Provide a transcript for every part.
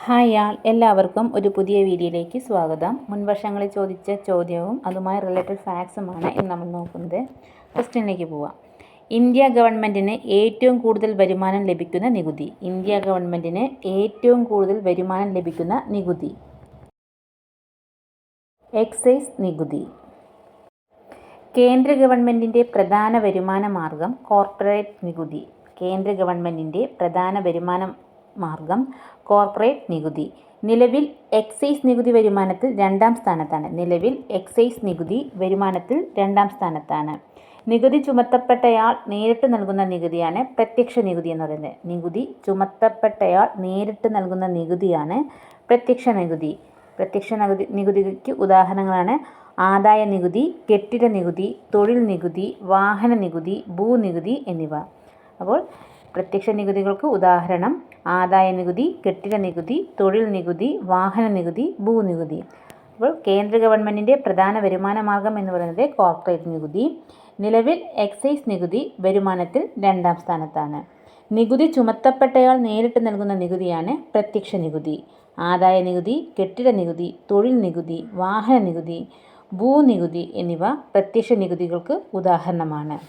Hi എല്ലാവർക്കും ഒരു പുതിയ വീഡിയോയിലേക്ക് സ്വാഗതം. മുൻവർഷങ്ങളിൽ ചോദിച്ച ചോദ്യവും അതുമായി റിലേറ്റഡ് ഫാക്ട്സുമാണ് ഇന്ന് നമ്മൾ നോക്കുന്നത്. ക്വസ്റ്റ്യനിലേക്ക് പോവാം. ഇന്ത്യ ഗവൺമെൻറ്റിന് ഏറ്റവും കൂടുതൽ വരുമാനം ലഭിക്കുന്ന നികുതി. ഇന്ത്യ ഗവൺമെൻറ്റിന് ഏറ്റവും കൂടുതൽ വരുമാനം ലഭിക്കുന്ന നികുതി എക്സൈസ് നികുതി. കേന്ദ്ര ഗവൺമെൻറ്റിൻ്റെ പ്രധാന വരുമാന മാർഗം കോർപ്പറേറ്റ് നികുതി. കേന്ദ്ര ഗവൺമെൻറ്റിൻ്റെ പ്രധാന വരുമാന മാർഗം കോർപ്പറേറ്റ് നികുതി. നിലവിൽ എക്സൈസ് നികുതി വരുമാനത്തിൽ രണ്ടാം സ്ഥാനത്താണ്. നികുതി ചുമത്തപ്പെട്ടയാൾ നേരിട്ട് നൽകുന്ന നികുതിയാണ് പ്രത്യക്ഷ നികുതി എന്ന് പറയുന്നത്. നികുതി ചുമത്തപ്പെട്ടയാൾ നേരിട്ട് നൽകുന്ന നികുതിയാണ് പ്രത്യക്ഷ നികുതി. പ്രത്യക്ഷ നികുതിക്ക് ഉദാഹരണങ്ങളാണ് ആദായ നികുതി, കെട്ടിട നികുതി, തൊഴിൽ നികുതി, വാഹന നികുതി, ഭൂനികുതി എന്നിവ. അപ്പോൾ പ്രത്യക്ഷ നികുതികൾക്ക് ഉദാഹരണം ആദായ നികുതി, കെട്ടിട നികുതി, തൊഴിൽ നികുതി, വാഹന നികുതി, ഭൂനികുതി. അപ്പോൾ കേന്ദ്ര ഗവൺമെൻറ്റിൻ്റെ പ്രധാന വരുമാന മാർഗം എന്ന് പറയുന്നത് കോർപ്പറേറ്റ് നികുതി. നിലവിൽ എക്സൈസ് നികുതി വരുമാനത്തിൽ രണ്ടാം സ്ഥാനത്താണ്. നികുതി ചുമത്തപ്പെട്ടയാൾ നേരിട്ട് നൽകുന്ന നികുതിയാണ് പ്രത്യക്ഷ നികുതി. ആദായ നികുതി, കെട്ടിട നികുതി, തൊഴിൽ നികുതി, വാഹന നികുതി, ഭൂനികുതി എന്നിവ പ്രത്യക്ഷ നികുതികൾക്ക് ഉദാഹരണമാണ്.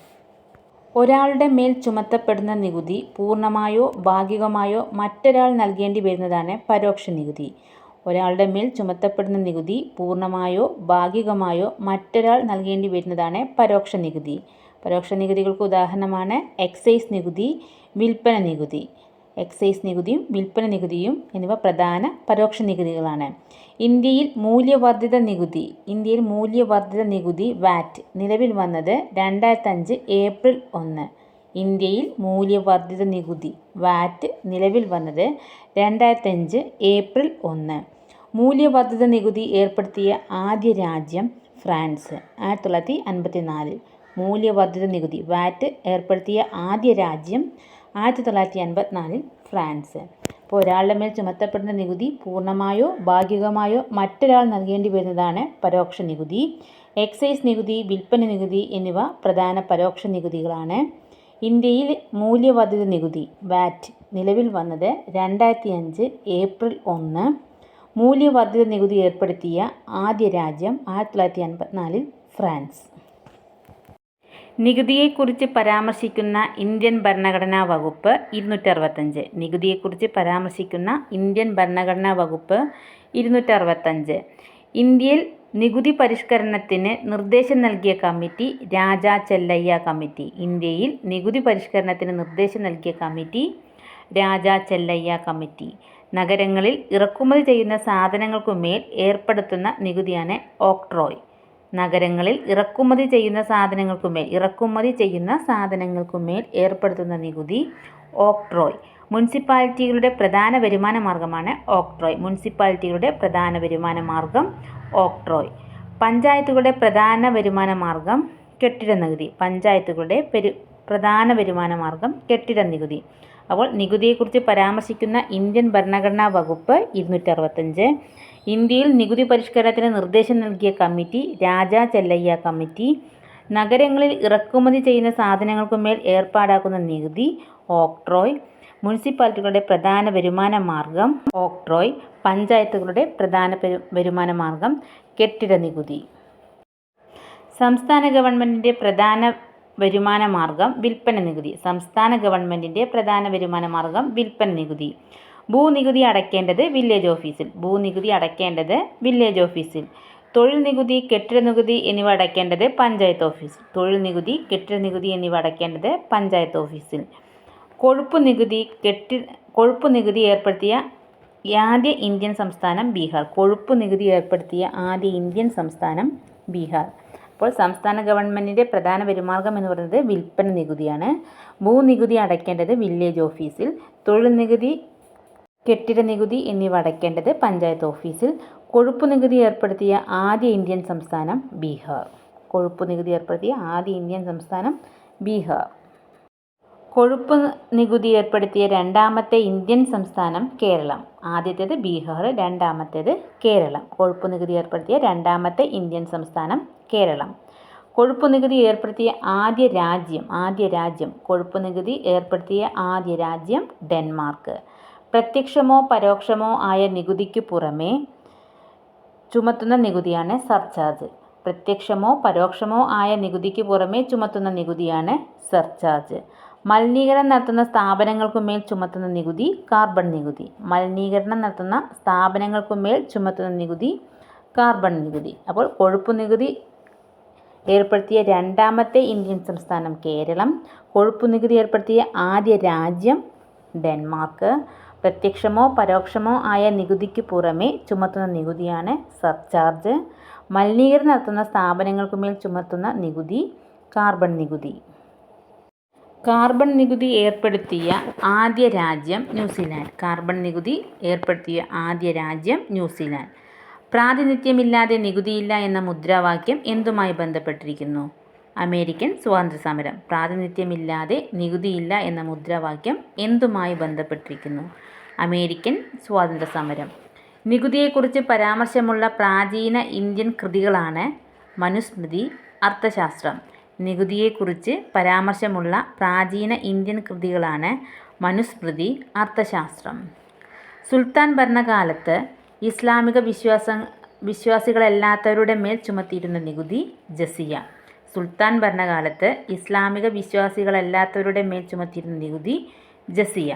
ഒരാളുടെ മേൽ ചുമത്തപ്പെടുന്ന നികുതി പൂർണ്ണമായോ ഭാഗികമായോ മറ്റൊരാൾ നൽകേണ്ടി വരുന്നതാണ് പരോക്ഷ നികുതി. ഒരാളുടെ മേൽ ചുമത്തപ്പെടുന്ന നികുതി പൂർണ്ണമായോ ഭാഗികമായോ മറ്റൊരാൾ നൽകേണ്ടി വരുന്നതാണ് പരോക്ഷ നികുതി. പരോക്ഷ നികുതികൾക്ക് ഉദാഹരണമാണ് എക്സൈസ് നികുതി, വിൽപ്പന നികുതി. എക്സൈസ് നികുതിയും വിൽപ്പന നികുതിയും എന്നിവ പ്രധാന പരോക്ഷ നികുതികളാണ്. ഇന്ത്യയിൽ മൂല്യവർദ്ധിത നികുതി വാറ്റ് നിലവിൽ വന്നത് 2005 ഏപ്രിൽ 1. ഇന്ത്യയിൽ മൂല്യവർദ്ധിത നികുതി വാറ്റ് നിലവിൽ വന്നത് 2005 ഏപ്രിൽ 1. മൂല്യവർദ്ധിത നികുതി ഏർപ്പെടുത്തിയ ആദ്യ രാജ്യം ഫ്രാൻസ് 1954. മൂല്യവർദ്ധിത നികുതി വാറ്റ് ഏർപ്പെടുത്തിയ ആദ്യ രാജ്യം 1954 ഫ്രാൻസ്. ഇപ്പോൾ ഒരാളുടെ മേൽ ചുമത്തപ്പെടുന്ന നികുതി പൂർണ്ണമായോ ഭാഗികമായോ മറ്റൊരാൾ നൽകേണ്ടി വരുന്നതാണ് പരോക്ഷ നികുതി. എക്സൈസ് നികുതി, വിൽപ്പന നികുതി എന്നിവ പ്രധാന പരോക്ഷ നികുതികളാണ്. ഇന്ത്യയിൽ മൂല്യവർദ്ധിത നികുതി വാറ്റ് നിലവിൽ വന്നത് 2005 ഏപ്രിൽ 1. മൂല്യവർദ്ധിത നികുതി ഏർപ്പെടുത്തിയ ആദ്യ രാജ്യം 1954 ഫ്രാൻസ്. നികുതിയെക്കുറിച്ച് പരാമർശിക്കുന്ന ഇന്ത്യൻ ഭരണഘടനാ വകുപ്പ് 265. നികുതിയെക്കുറിച്ച് പരാമർശിക്കുന്ന ഇന്ത്യൻ ഭരണഘടനാ വകുപ്പ് 265. ഇന്ത്യയിൽ നികുതി പരിഷ്കരണത്തിന് നിർദ്ദേശം നൽകിയ കമ്മിറ്റി രാജാ ചെല്ലയ്യ കമ്മിറ്റി. ഇന്ത്യയിൽ നികുതി പരിഷ്കരണത്തിന് നിർദ്ദേശം നൽകിയ കമ്മിറ്റി രാജാ ചെല്ലയ്യ കമ്മിറ്റി. നഗരങ്ങളിൽ ഇറക്കുമതി ചെയ്യുന്ന സാധനങ്ങൾക്കുമേൽ ഏർപ്പെടുത്തുന്ന നികുതിയാണ് ഓക്ട്രോയ്. നഗരങ്ങളിൽ ഇറക്കുമതി ചെയ്യുന്ന സാധനങ്ങൾക്കുമേൽ ഏർപ്പെടുത്തുന്ന നികുതി ഓക്ട്രോയ്. മുനിസിപ്പാലിറ്റികളുടെ പ്രധാന വരുമാന മാർഗമാണ് ഓക്ട്രോയ്. പഞ്ചായത്തുകളുടെ പ്രധാന വരുമാന മാർഗം കെട്ടിട നികുതി. അപ്പോൾ നികുതിയെക്കുറിച്ച് പരാമർശിക്കുന്ന ഇന്ത്യൻ ഭരണഘടനാ വകുപ്പ് 265. ഇന്ത്യയിൽ നികുതി പരിഷ്കരണത്തിന് നിർദ്ദേശം നൽകിയ കമ്മിറ്റി രാജാ ചെല്ലയ്യ കമ്മിറ്റി. നഗരങ്ങളിൽ ഇറക്കുമതി ചെയ്യുന്ന സാധനങ്ങൾക്കുമേൽ ഏർപ്പാടാക്കുന്ന നികുതി ഓക്ട്രോയ്. മുനിസിപ്പാലിറ്റികളുടെ പ്രധാന വരുമാന മാർഗം ഓക്ട്രോയ്. പഞ്ചായത്തുകളുടെ പ്രധാന വരുമാന മാർഗം കെട്ടിട നികുതി. സംസ്ഥാന ഗവൺമെൻറ്റിൻ്റെ പ്രധാന വരുമാന മാർഗം വിൽപ്പന നികുതി. ഭൂനികുതി അടയ്ക്കേണ്ടത് വില്ലേജ് ഓഫീസിൽ. തൊഴിൽ നികുതി, കെട്ടിട നികുതി എന്നിവ അടയ്ക്കേണ്ടത് പഞ്ചായത്ത് ഓഫീസിൽ. കൊഴുപ്പ് നികുതി ഏർപ്പെടുത്തിയ ആദ്യ ഇന്ത്യൻ സംസ്ഥാനം ബീഹാർ. അപ്പോൾ സംസ്ഥാന ഗവൺമെൻറ്റിൻ്റെ പ്രധാന വരുമാർഗം എന്ന് പറയുന്നത് വിൽപ്പന നികുതിയാണ്. ഭൂനികുതി അടയ്ക്കേണ്ടത് വില്ലേജ് ഓഫീസിൽ. തൊഴിൽ നികുതി, കെട്ടിട നികുതി എന്നിവ അടയ്ക്കേണ്ടത് പഞ്ചായത്ത് ഓഫീസിൽ. കൊഴുപ്പ് നികുതി ഏർപ്പെടുത്തിയ ആദ്യ ഇന്ത്യൻ സംസ്ഥാനം ബീഹാർ. കൊഴുപ്പ് നികുതി ഏർപ്പെടുത്തിയ രണ്ടാമത്തെ ഇന്ത്യൻ സംസ്ഥാനം കേരളം. ആദ്യത്തേത് ബീഹാർ, രണ്ടാമത്തേത് കേരളം. കൊഴുപ്പ് നികുതി ഏർപ്പെടുത്തിയ രണ്ടാമത്തെ ഇന്ത്യൻ സംസ്ഥാനം കേരളം. കൊഴുപ്പ് നികുതി ഏർപ്പെടുത്തിയ ആദ്യ രാജ്യം ഡെൻമാർക്ക്. പ്രത്യക്ഷമോ പരോക്ഷമോ ആയ നികുതിക്ക് പുറമേ ചുമത്തുന്ന നികുതിയാണ് സർചാർജ്. പ്രത്യക്ഷമോ പരോക്ഷമോ ആയ നികുതിക്ക് പുറമേ ചുമത്തുന്ന നികുതിയാണ് സർചാർജ്. മലിനീകരണം നടത്തുന്ന സ്ഥാപനങ്ങൾക്കുമേൽ ചുമത്തുന്ന നികുതി കാർബൺ നികുതി. മലിനീകരണം നടത്തുന്ന സ്ഥാപനങ്ങൾക്കുമേൽ ചുമത്തുന്ന നികുതി കാർബൺ നികുതി. അപ്പോൾ കൊഴുപ്പ് നികുതി ഏർപ്പെടുത്തിയ രണ്ടാമത്തെ ഇന്ത്യൻ സംസ്ഥാനം കേരളം. കൊഴുപ്പ് നികുതി ഏർപ്പെടുത്തിയ ആദ്യ രാജ്യം ഡെൻമാർക്ക്. പ്രത്യക്ഷമോ പരോക്ഷമോ ആയ നികുതിക്ക് പുറമേ ചുമത്തുന്ന നികുതിയാണ് സർചാർജ്. മലിനീകരണം നടത്തുന്ന സ്ഥാപനങ്ങൾക്കുമേൽ ചുമത്തുന്ന നികുതി കാർബൺ നികുതി. കാർബൺ നികുതി ഏർപ്പെടുത്തിയ ആദ്യ രാജ്യം ന്യൂസിലാൻഡ്. കാർബൺ നികുതി ഏർപ്പെടുത്തിയ ആദ്യ രാജ്യം ന്യൂസിലാൻഡ്. പ്രാതിനിധ്യമില്ലാതെ നികുതിയില്ല എന്ന മുദ്രാവാക്യം എന്തുമായി ബന്ധപ്പെട്ടിരിക്കുന്നു? അമേരിക്കൻ സ്വാതന്ത്ര്യസമരം. പ്രാതിനിധ്യമില്ലാതെ നികുതിയില്ല എന്ന മുദ്രാവാക്യം എന്തുമായി ബന്ധപ്പെട്ടിരിക്കുന്നു? അമേരിക്കൻ സ്വാതന്ത്ര്യസമരം. നികുതിയെക്കുറിച്ച് പരാമർശമുള്ള പ്രാചീന ഇന്ത്യൻ കൃതികളാണ് മനുസ്മൃതി, അർത്ഥശാസ്ത്രം. നികുതിയെക്കുറിച്ച് പരാമർശമുള്ള പ്രാചീന ഇന്ത്യൻ കൃതികളാണ് മനുസ്മൃതി, അർത്ഥശാസ്ത്രം. സുൽത്താൻ ഭരണകാലത്ത് ഇസ്ലാമിക വിശ്വാസികളല്ലാത്തവരുടെ മേൽ ചുമത്തിയിരുന്ന നികുതി ജസിയ. സുൽത്താൻ ഭരണകാലത്ത് ഇസ്ലാമിക വിശ്വാസികളല്ലാത്തവരുടെ മേൽ ചുമത്തിയിരുന്ന നികുതി ജസിയ.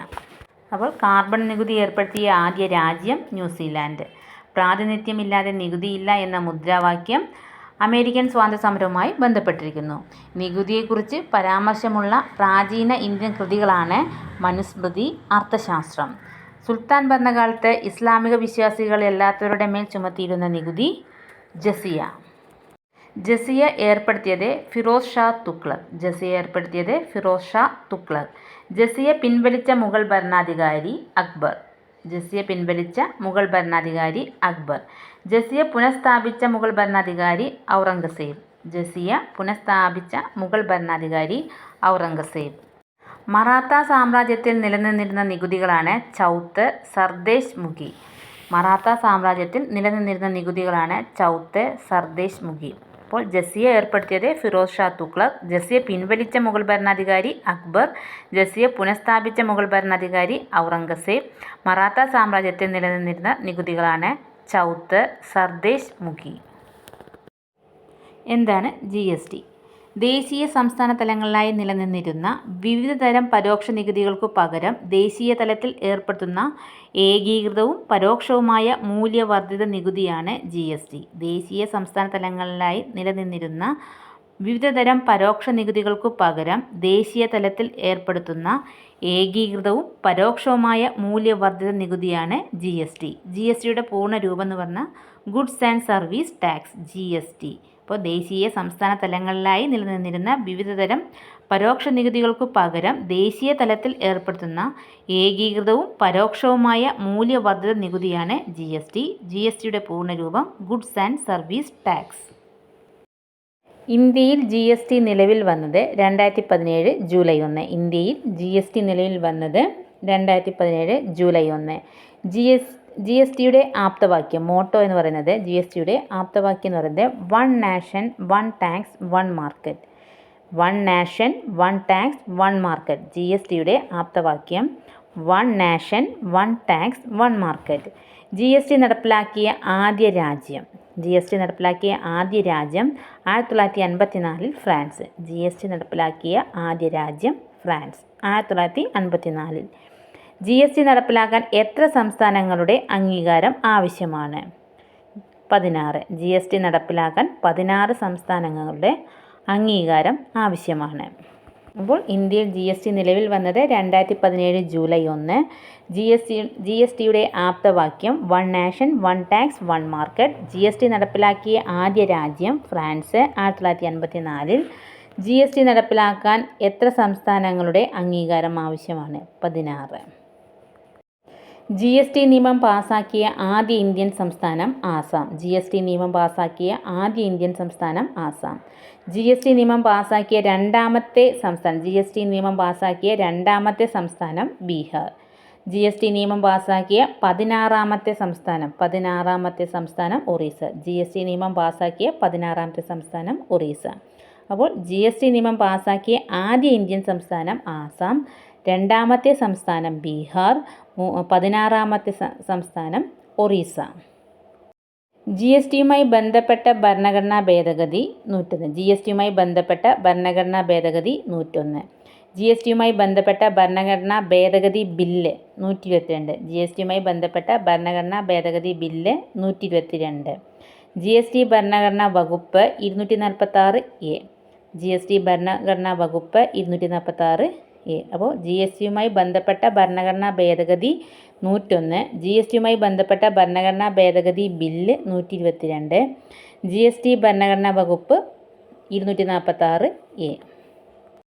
അപ്പോൾ കാർബൺ നികുതി ഏർപ്പെടുത്തിയ ആദ്യ രാജ്യം ന്യൂസിലാൻഡ്. പ്രാതിനിധ്യമില്ലാതെ നികുതിയില്ല എന്ന മുദ്രാവാക്യം അമേരിക്കൻ സ്വാതന്ത്ര്യസമരവുമായി ബന്ധപ്പെട്ടിരിക്കുന്നു. നികുതിയെക്കുറിച്ച് പരാമർശമുള്ള പ്രാചീന ഇന്ത്യൻ കൃതികളാണ് മനുസ്മൃതി, അർത്ഥശാസ്ത്രം. സുൽത്താൻ ഭരണകാലത്ത് ഇസ്ലാമിക വിശ്വാസികളല്ലാത്തവരുടെ മേൽ ചുമത്തിയിരുന്ന നികുതി ജസിയ. ജസിയ ഏർപ്പെടുത്തിയത് ഫിറോസ് ഷാ തുഗ്ലക്. ജസിയ ഏർപ്പെടുത്തിയത് ഫിറോസ് ഷാ തുഗ്ലക്. ജസിയ പിൻവലിച്ച മുഗൾ ഭരണാധികാരി അക്ബർ. ജസിയ പിൻവലിച്ച മുഗൾ ഭരണാധികാരി അക്ബർ. ജസിയ പുനഃസ്ഥാപിച്ച മുഗൾ ഭരണാധികാരി ഔറംഗസേബ്. ജസിയ പുനഃസ്ഥാപിച്ച മുഗൾ ഭരണാധികാരി ഔറംഗസേബ്. മറാത്ത സാമ്രാജ്യത്തിൽ നിലനിന്നിരുന്ന നികുതികളാണ് ചൗത്ത്, സർദേശ് മുഖി. മറാത്ത സാമ്രാജ്യത്തിൽ നിലനിന്നിരുന്ന നികുതികളാണ് ചൗത്ത്, സർദേശ് മുഖി. അപ്പോൾ ജസിയ ഏർപ്പെടുത്തിയത് ഫിറോസ് ഷാ തുഗ്ലക്. ജസിയ പിൻവലിച്ച മുഗൾ ഭരണാധികാരി അക്ബർ. ജസിയ പുനഃസ്ഥാപിച്ച മുഗൾ ഭരണാധികാരി ഔറംഗസേബ്. മറാത്ത സാമ്രാജ്യത്തിൽ നിലനിന്നിരുന്ന നികുതികളാണ് ചൗത്ത്, സർദേശ് മുഖി. എന്താണ് GST? ദേശീയ സംസ്ഥാന തലങ്ങളിലായി നിലനിന്നിരുന്ന വിവിധ തരം പരോക്ഷ നികുതികൾക്കു പകരം ദേശീയ തലത്തിൽ ഏർപ്പെടുത്തുന്ന ഏകീകൃതവും പരോക്ഷവുമായ മൂല്യവർദ്ധിത നികുതിയാണ് GST. ദേശീയ സംസ്ഥാന തലങ്ങളിലായി നിലനിന്നിരുന്ന വിവിധ തരം പരോക്ഷ നികുതികൾക്കു പകരം ദേശീയ തലത്തിൽ ഏർപ്പെടുത്തുന്ന ഏകീകൃതവും പരോക്ഷവുമായ മൂല്യവർദ്ധിത നികുതിയാണ് GST. GSTയുടെ പൂർണ്ണ രൂപം എന്ന് പറഞ്ഞാൽ goods and service tax, GST. അപ്പോൾ ദേശീയ സംസ്ഥാന തലങ്ങളിലായി നിലനിന്നിരുന്ന വിവിധതരം പരോക്ഷ നികുതികൾക്കു പകരം ദേശീയ തലത്തിൽ ഏർപ്പെടുത്തുന്ന ഏകീകൃതവും പരോക്ഷവുമായ മൂല്യവർദ്ധിത നികുതിയാണ് GST. GSTയുടെ പൂർണ്ണരൂപം ഗുഡ്സ് ആൻഡ് സർവീസ് ടാക്സ്. ഇന്ത്യയിൽ GST നിലവിൽ വന്നത് 2017 ജൂലൈ 1. ഇന്ത്യയിൽ GST നിലവിൽ വന്നത് 2017 ജൂലൈ 1. GSTയുടെ ആപ്തവാക്യം, മോട്ടോ എന്ന് പറയുന്നത്, GSTയുടെ ആപ്തവാക്യം എന്ന് പറയുന്നത് one nation one tax one market. One nation one tax one market. GSTയുടെ ആപ്തവാക്യം one nation one tax one market. GST നടപ്പിലാക്കിയ ആദ്യ രാജ്യം 1954 ഫ്രാൻസ്. GST നടപ്പിലാക്കിയ ആദ്യ രാജ്യം ഫ്രാൻസ് 1954. GST നടപ്പിലാക്കാൻ എത്ര സംസ്ഥാനങ്ങളുടെ അംഗീകാരം ആവശ്യമാണ്? 16. GST നടപ്പിലാക്കാൻ 16 സംസ്ഥാനങ്ങളുടെ അംഗീകാരം ആവശ്യമാണ്. അപ്പോൾ ഇന്ത്യയിൽ GST നിലവിൽ വന്നത് 2017 ജൂലൈ 1. GSTയുടെ ആപ്തവാക്യം one nation one tax one market. GST നടപ്പിലാക്കിയ ആദ്യ രാജ്യം ഫ്രാൻസ് 1954. GST നടപ്പിലാക്കാൻ എത്ര സംസ്ഥാനങ്ങളുടെ അംഗീകാരം ആവശ്യമാണ്? 16. GST നിയമം പാസാക്കിയ ആദ്യ ഇന്ത്യൻ സംസ്ഥാനം ആസാം. GST നിയമം പാസാക്കിയ ആദ്യ ഇന്ത്യൻ സംസ്ഥാനം ആസാം. GST നിയമം പാസാക്കിയ രണ്ടാമത്തെ സംസ്ഥാനം ബീഹാർ. GST നിയമം പാസാക്കിയ 16ാമത്തെ സംസ്ഥാനം ഒറീസ. GST നിയമം പാസാക്കിയ 16ാമത്തെ സംസ്ഥാനം ഒറീസ. അപ്പോൾ GST നിയമം പാസാക്കിയ ആദ്യ ഇന്ത്യൻ സംസ്ഥാനം ആസാം. രണ്ടാമത്തെ സംസ്ഥാനം ബീഹാർ. 16ാമത്തെ സംസ്ഥാനം ഒറീസ. ജി എസ് ടിയുമായി ബന്ധപ്പെട്ട ഭരണഘടനാ ഭേദഗതി 101. ജി എസ് ടിയുമായി ബന്ധപ്പെട്ട ഭരണഘടനാ ഭേദഗതി 101. ജി എസ് ടിയുമായി ബന്ധപ്പെട്ട ഭരണഘടനാ ഭേദഗതി ബില്ല് 122. ജി എസ് ടിയുമായി ബന്ധപ്പെട്ട ഭരണഘടനാ ഭേദഗതി ബില്ല് 122. ജി എസ് ടി ഭരണഘടനാ വകുപ്പ് 246 എ. ജി എസ് ടി ഭരണഘടനാ വകുപ്പ് 246 എ. അപ്പോൾ ജി എസ് ടിയുമായി ബന്ധപ്പെട്ട ഭരണഘടനാ ഭേദഗതി 101. ജി എസ് ടിയുമായി ബന്ധപ്പെട്ട ഭരണഘടനാ ഭേദഗതി ബില്ല് 122. ജി എസ് ടി ഭരണഘടനാ വകുപ്പ് 246 എ.